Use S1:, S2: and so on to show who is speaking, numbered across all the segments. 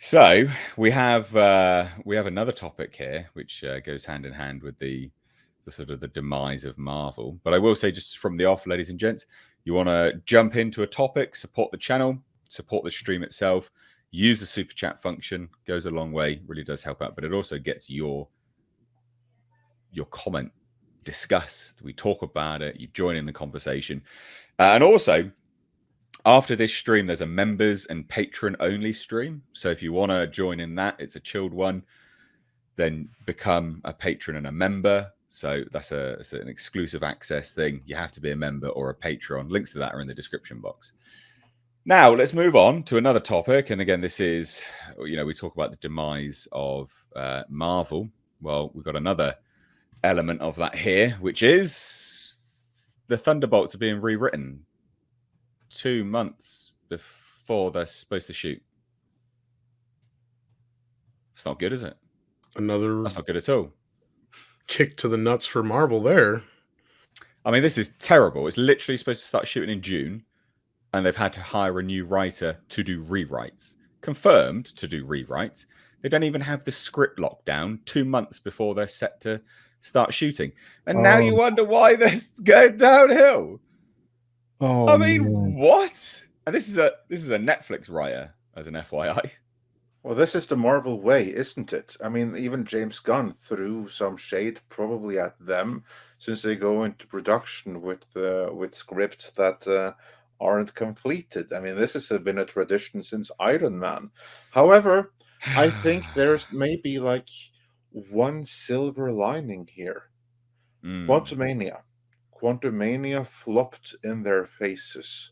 S1: So we have another topic here, which goes hand in hand with the sort of the demise of Marvel. But I will say, just from the off, ladies and gents, you want to jump into a topic, support the channel, support the stream itself, use the super chat function. Goes a long way, really does help out. But it also gets your comment discussed. We talk about it. You join in the conversation, and also, after this stream, there's a members and patron only stream. So if you want to join in that, it's a chilled one. Then become a patron and a member. So it's an exclusive access thing. You have to be a member or a patron. Links to that are in the description box. Now let's move on to another topic. And again, this is, we talk about the demise of Marvel. Well, we've got another element of that here, which is the Thunderbolts are being rewritten 2 months before they're supposed to shoot. It's not good, is it? That's not good at all.
S2: Kick to the nuts for Marvel there.
S1: I mean, this is terrible. It's literally supposed to start shooting in June, and they've had to hire a new writer to do rewrites. Confirmed to do rewrites. They don't even have the script locked down 2 months before they're set to start shooting. And now you wonder why they're going downhill. I mean, what? And this is a Netflix writer, as an FYI.
S3: Well, this is the Marvel way, isn't it? I mean, even James Gunn threw some shade probably at them, since they go into production with scripts that aren't completed. I mean, this has been a tradition since Iron Man. However, I think there's maybe like one silver lining here. Quantumania flopped in their faces.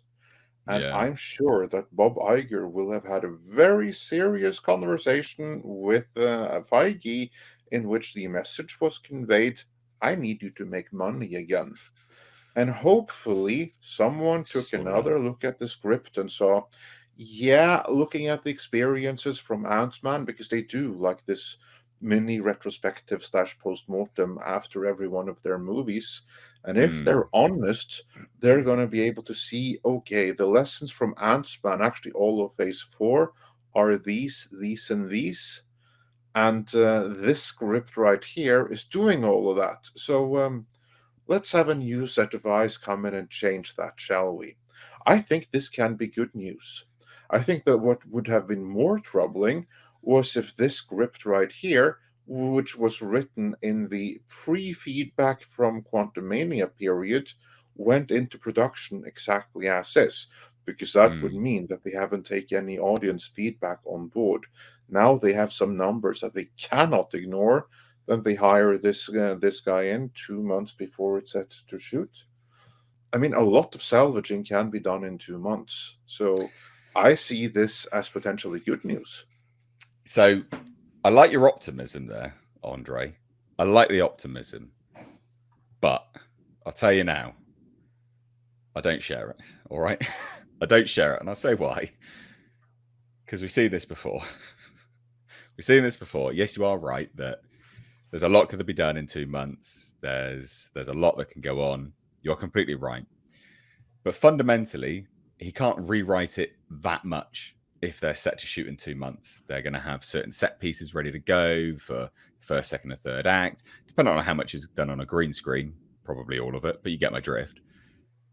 S3: And I'm sure that Bob Iger will have had a very serious conversation with Feige, in which the message was conveyed, I need you to make money again. And hopefully someone took another look at the script and saw, looking at the experiences from Ant-Man, because they do like this mini retrospective / post-mortem after every one of their movies. And if they're honest, they're going to be able to see, okay, the lessons from Ant-Man, actually all of Phase 4, are these, and these. And this script right here is doing all of that. So let's have a new set of eyes come in and change that, shall we? I think this can be good news. I think that what would have been more troubling was if this script right here, which was written in the pre-feedback from Quantumania period, went into production exactly as is, because that would mean that they haven't taken any audience feedback on board. Now they have some numbers that they cannot ignore. Then they hire this guy in 2 months before it's set to shoot. I mean, a lot of salvaging can be done in 2 months. So I see this as potentially good news.
S1: So I like your optimism there, Andre. I like the optimism. But I'll tell you now, I don't share it. All right? I don't share it. And I'll say why. Because we've seen this before. We've seen this before. Yes, you are right that there's a lot that could be done in 2 months. There's a lot that can go on. You're completely right. But fundamentally, he can't rewrite it that much. If they're set to shoot in 2 months, they're going to have certain set pieces ready to go for first, second, and third act, depending on how much is done on a green screen, probably all of it, but you get my drift.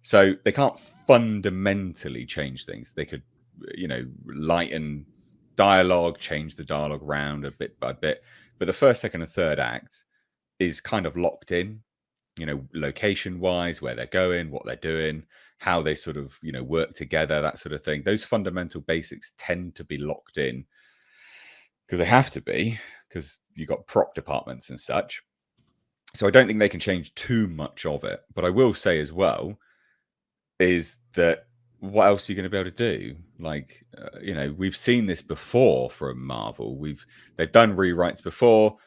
S1: So they can't fundamentally change things. They could, lighten dialogue, change the dialogue around a bit by bit. But the first, second, and third act is kind of locked in, location-wise, where they're going, what they're doing, how they sort of, work together, that sort of thing. Those fundamental basics tend to be locked in because they have to be, because you've got prop departments and such. So I don't think they can change too much of it. But I will say as well is that what else are you going to be able to do? Like, we've seen this before from Marvel. They've done rewrites before.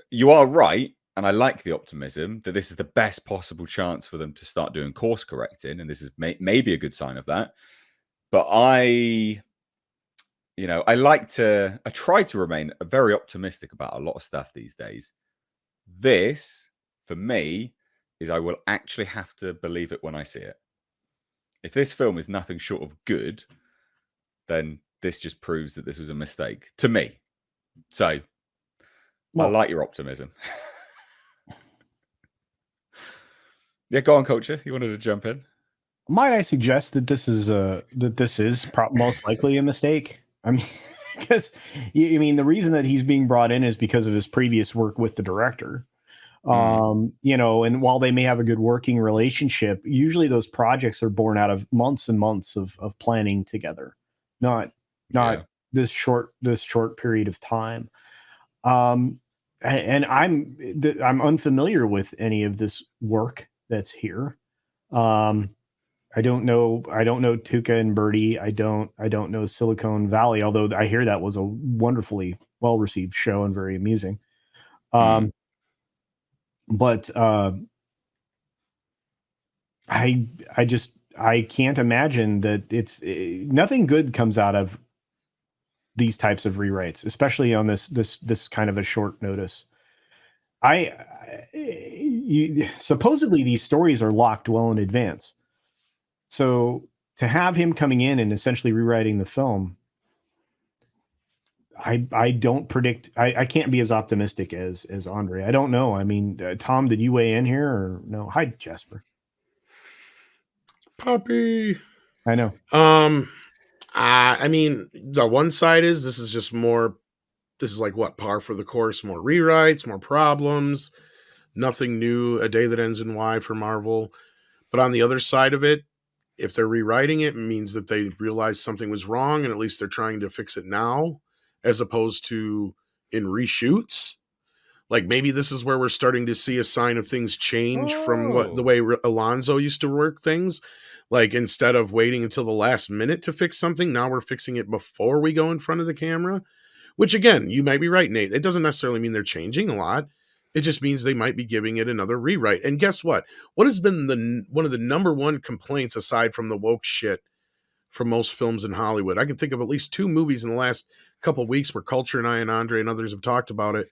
S1: You are right. And I like the optimism that this is the best possible chance for them to start doing course correcting. And this is maybe a good sign of that. But I try to remain very optimistic about a lot of stuff these days. This, for me, is I will actually have to believe it when I see it. If this film is nothing short of good, then this just proves that this was a mistake to me. So
S4: Well,
S1: I like your optimism. Yeah, go on, Culture. You wanted to jump in?
S4: might I suggest that this is most likely a mistake? I mean, because I mean the reason that he's being brought in is because of his previous work with the director. You know, and while they may have a good working relationship, usually those projects are born out of months and months of planning together, not this short period of time. And I'm unfamiliar with any of this work that's here. I don't know Tuca and Birdie. I don't know Silicon Valley, although I hear that was a wonderfully well received show and very amusing. But I can't imagine that nothing good comes out of these types of rewrites, especially on this kind of a short notice. Supposedly these stories are locked well in advance. So to have him coming in and essentially rewriting the film, I don't predict. I can't be as optimistic as Andre. I don't know. I mean, Tom, did you weigh in here or no? Hi, Jasper.
S2: Puppy.
S4: I know.
S2: I mean, the one side is this is just more. This is like what, par for the course, more rewrites, more problems, nothing new. A Day That Ends in Y for Marvel. But on the other side of it, if they're rewriting it, it means that they realized something was wrong and at least they're trying to fix it now, as opposed to in reshoots. Like maybe this is where we're starting to see a sign of things change from the way Alonso used to work things. Like instead of waiting until the last minute to fix something, now we're fixing it before we go in front of the camera. Which again, you might be right, Nate. It doesn't necessarily mean they're changing a lot. It just means they might be giving it another rewrite. And guess what? What has been one of the number one complaints aside from the woke shit from most films in Hollywood? I can think of at least 2 movies in the last couple of weeks where Culture and I and Andre and others have talked about it,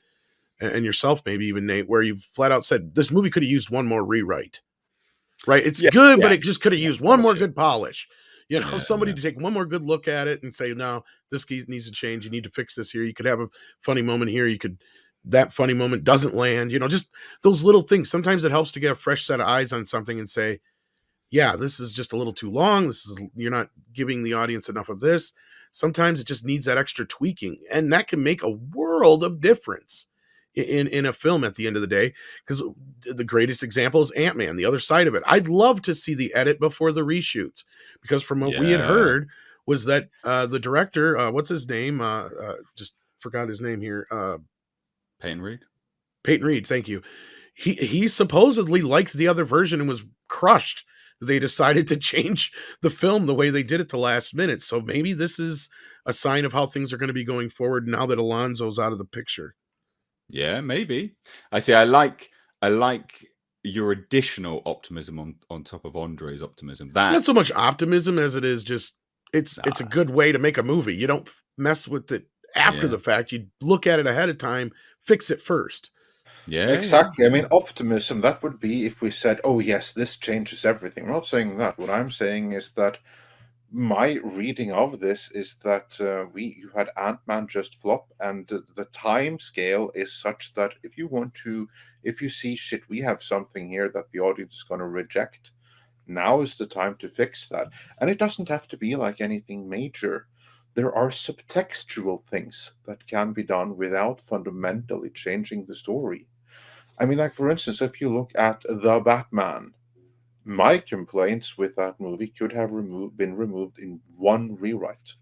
S2: and yourself maybe even, Nate, where you've flat out said this movie could have used one more rewrite. Right? It's good, but it just could have used one more good polish. You know, somebody to take one more good look at it and say, no, this needs to change. You need to fix this here. You could have a funny moment here. That funny moment doesn't land, you know, just those little things. Sometimes it helps to get a fresh set of eyes on something and say, yeah, this is just a little too long. You're not giving the audience enough of this. Sometimes it just needs that extra tweaking, and that can make a world of difference in a film at the end of the day. Because the greatest example is Ant-Man, the other side of it. I'd love to see the edit before the reshoots, because from what we had heard was that the director, what's his name? Just forgot his name here.
S1: Peyton
S2: Reed, thank you. He supposedly liked the other version and was crushed that they decided to change the film the way they did at the last minute. So maybe this is a sign of how things are going to be going forward now that Alonso's out of the picture.
S1: Yeah, maybe. I see. I like your additional optimism on top of Andre's optimism.
S2: It's not so much optimism as it is just it's a good way to make a movie. You don't mess with it after the fact. You look at it ahead of time, fix it first.
S3: Yeah, exactly. I mean, optimism, that would be if we said, oh, yes, this changes everything. I'm not saying that. What I'm saying is that my reading of this is that you had Ant-Man just flop, and the time scale is such that if you see shit, we have something here that the audience is going to reject. Now is the time to fix that. And it doesn't have to be like anything major. There are subtextual things that can be done without fundamentally changing the story. I mean, like, for instance, if you look at The Batman, my complaints with that movie could have been removed in one rewrite.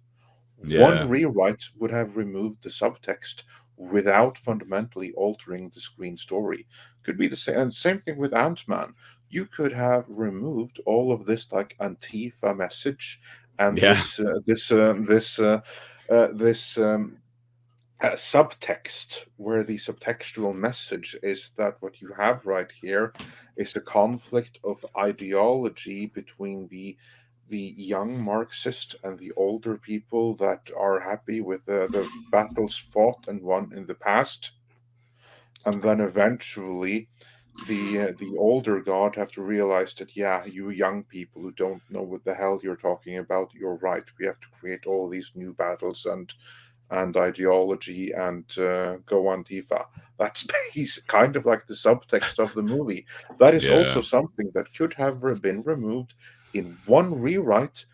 S3: One rewrite would have removed the subtext without fundamentally altering the screen story. Could be the same. And same thing with Ant-Man. You could have removed all of this like Antifa message and this subtext, where the subtextual message is that what you have right here is a conflict of ideology between the young Marxist and the older people that are happy with the battles fought and won in the past. And then eventually the older god have to realize that, yeah, you young people who don't know what the hell you're talking about, you're right. We have to create all these new battles and ideology and go Antifa. That's kind of like the subtext of the movie. That is also something that could have been removed in one rewrite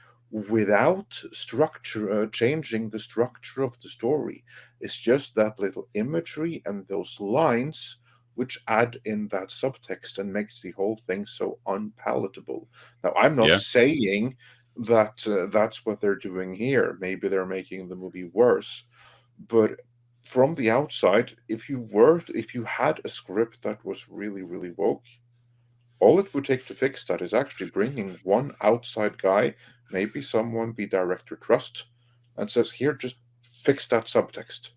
S3: without structure changing the structure of the story. It's just that little imagery and those lines which add in that subtext and makes the whole thing so unpalatable. Now, I'm not saying that that's what they're doing here. Maybe they're making the movie worse. But from the outside, if you had a script that was really, really woke, all it would take to fix that is actually bringing one outside guy, maybe someone the director trusts, and says, "Here, just fix that subtext."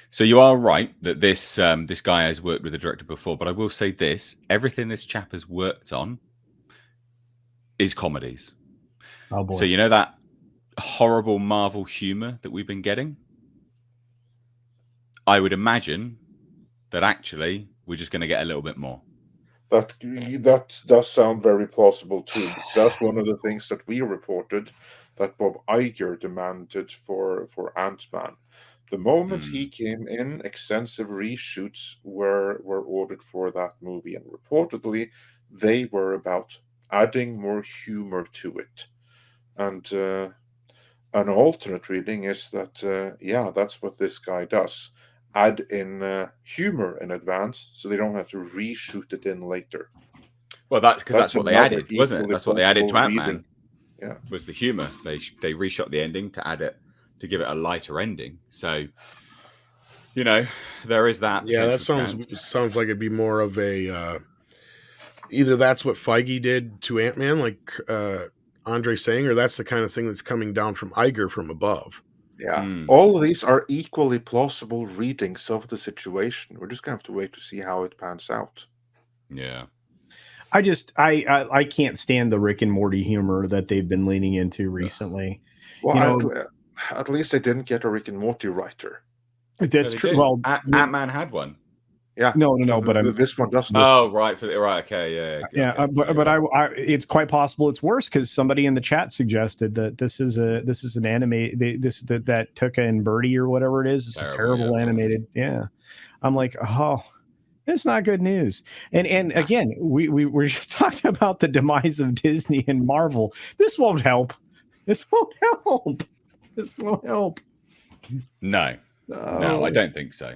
S1: So you are right that this guy has worked with the director before, but I will say this: everything this chap has worked on is comedies.
S4: Oh boy!
S1: So you know that horrible Marvel humor that we've been getting? I would imagine that actually we're just going to get a little bit more.
S3: That does sound very plausible too, because that's one of the things that we reported that Bob Iger demanded for Ant-Man. The moment he came in, extensive reshoots were ordered for that movie, and reportedly they were about adding more humor to it. And an alternate reading is that that's what this guy does. Add in humor in advance, so they don't have to reshoot it in later.
S1: Well, that's what they added, wasn't it? That's what they added to Ant-Man.
S3: Yeah,
S1: was the humor. They reshot the ending to add it, to give it a lighter ending. So, there is that.
S2: Yeah, that sounds like it'd be more of a either that's what Feige did to Ant-Man, like Andre's saying, or that's the kind of thing that's coming down from Iger from above.
S3: Yeah, all of these are equally plausible readings of the situation. We're just gonna have to wait to see how it pans out.
S1: Yeah.
S4: I can't stand the Rick and Morty humor that they've been leaning into recently.
S3: Well, at least they didn't get a Rick and Morty writer.
S4: That's true. Well,
S1: Ant-Man had one.
S3: Yeah.
S4: No. But
S3: this one doesn't.
S1: Oh, right. Okay. Yeah.
S4: Yeah. But I it's quite possible it's worse, because somebody in the chat suggested that this is an anime. That Tuca and Birdie or whatever it is. It's a terrible animated. Yeah. I'm like, oh. It's not good news. And again, we're just talking about the demise of Disney and Marvel. This won't help. This won't help.
S1: No, I don't think so.